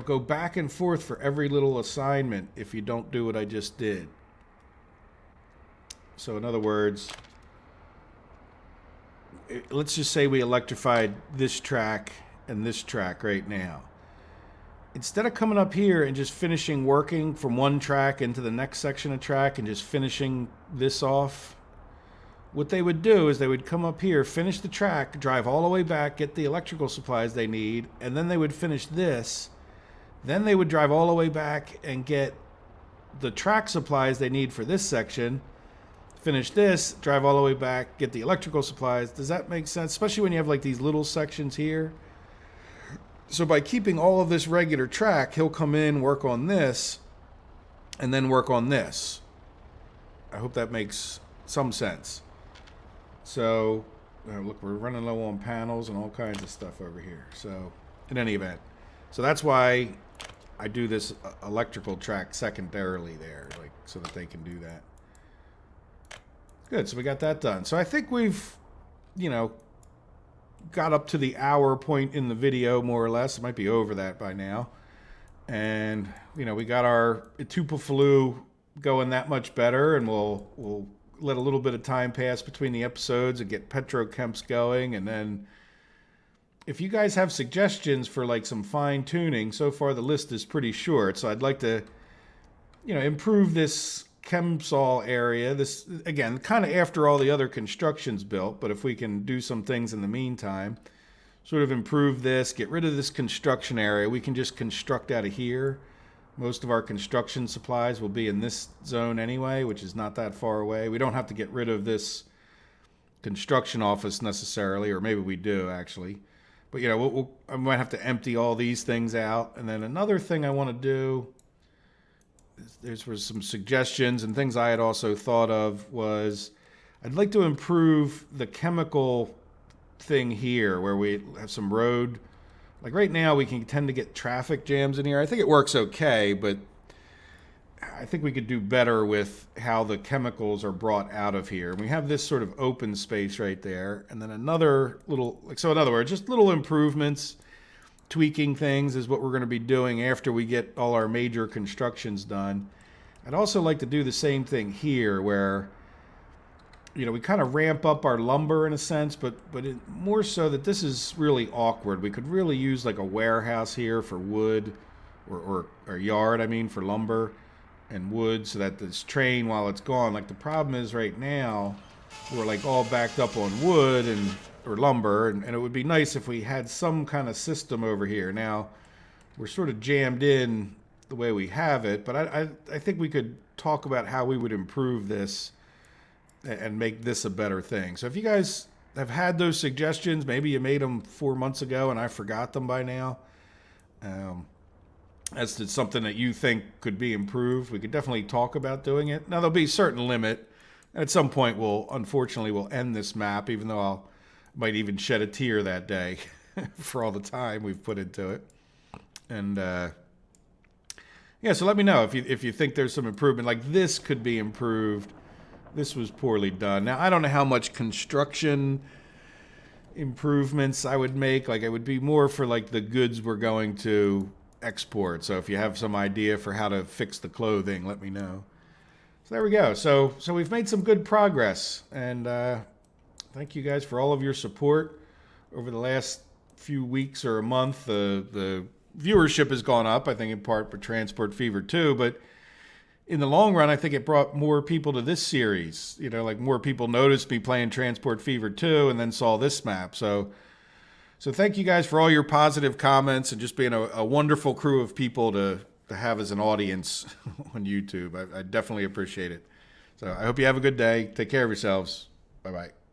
go back and forth for every little assignment if you don't do what I just did. So in other words, let's just say we electrified this track and this track right now. Instead of coming up here and just finishing working from one track into the next section of track and just finishing this off, what they would do is they would come up here, finish the track, drive all the way back, get the electrical supplies they need, and then they would finish this. Then they would drive all the way back and get the track supplies they need for this section, finish this, drive all the way back, get the electrical supplies. Does that make sense? Especially when you have like these little sections here. So by keeping all of this regular track, he'll come in, work on this, and then work on this. I hope that makes some sense. So, look, we're running low on panels and all kinds of stuff over here. So, in any event. So that's why I do this electrical track secondarily there, like so that they can do that. Good. So we got that done. So I think we've, you know, got up to the hour point in the video, more or less. It might be over that by now. And, you know, we got our Tupafalu going that much better, and we'll let a little bit of time pass between the episodes and get Petrochemsk going. And then if you guys have suggestions for like some fine tuning, so far the list is pretty short. So I'd like to, you know, improve this Chemsol area. This, again, kind of after all the other construction's built, but if we can do some things in the meantime, sort of improve this, get rid of this construction area. We can just construct out of here. Most of our construction supplies will be in this zone anyway, which is not that far away. We don't have to get rid of this construction office necessarily, or maybe we do actually. But, you know, I might have to empty all these things out. And then another thing I want to do, there was some suggestions and things I had also thought of, was I'd like to improve the chemical thing here where we have some road. Like right now we can tend to get traffic jams in here. I think it works okay, but I think we could do better with how the chemicals are brought out of here. And we have this sort of open space right there, and then another little, like, so in other words, just little improvements, tweaking things is what we're going to be doing after we get all our major constructions done. I'd also like to do the same thing here where, you know, we kind of ramp up our lumber in a sense, but more so that this is really awkward. We could really use like a warehouse here for wood, or yard, I mean, for lumber and wood, so that this train, while it's gone, like the problem is right now, we're like all backed up on wood or lumber, and it would be nice if we had some kind of system over here. Now, we're sort of jammed in the way we have it, but I think we could talk about how we would improve this and make this a better thing. So if you guys have had those suggestions, maybe you made them 4 months ago and I forgot them by now, as to something that you think could be improved, we could definitely talk about doing it. Now, there'll be a certain limit. At some point, unfortunately, we'll end this map, even though I might even shed a tear that day for all the time we've put into it. And yeah, so let me know if you think there's some improvement. Like this could be improved. This was poorly done. Now, I don't know how much construction improvements I would make. Like, it would be more for, like, the goods we're going to export. So if you have some idea for how to fix the clothing, let me know. So there we go. So we've made some good progress. And thank you guys for all of your support over the last few weeks or a month. The viewership has gone up, I think, in part for Transport Fever 2, but in the long run, I think it brought more people to this series. You know, like more people noticed me playing Transport Fever 2 and then saw this map. So thank you guys for all your positive comments and just being a wonderful crew of people to have as an audience on YouTube. I definitely appreciate it. So I hope you have a good day. Take care of yourselves. Bye-bye.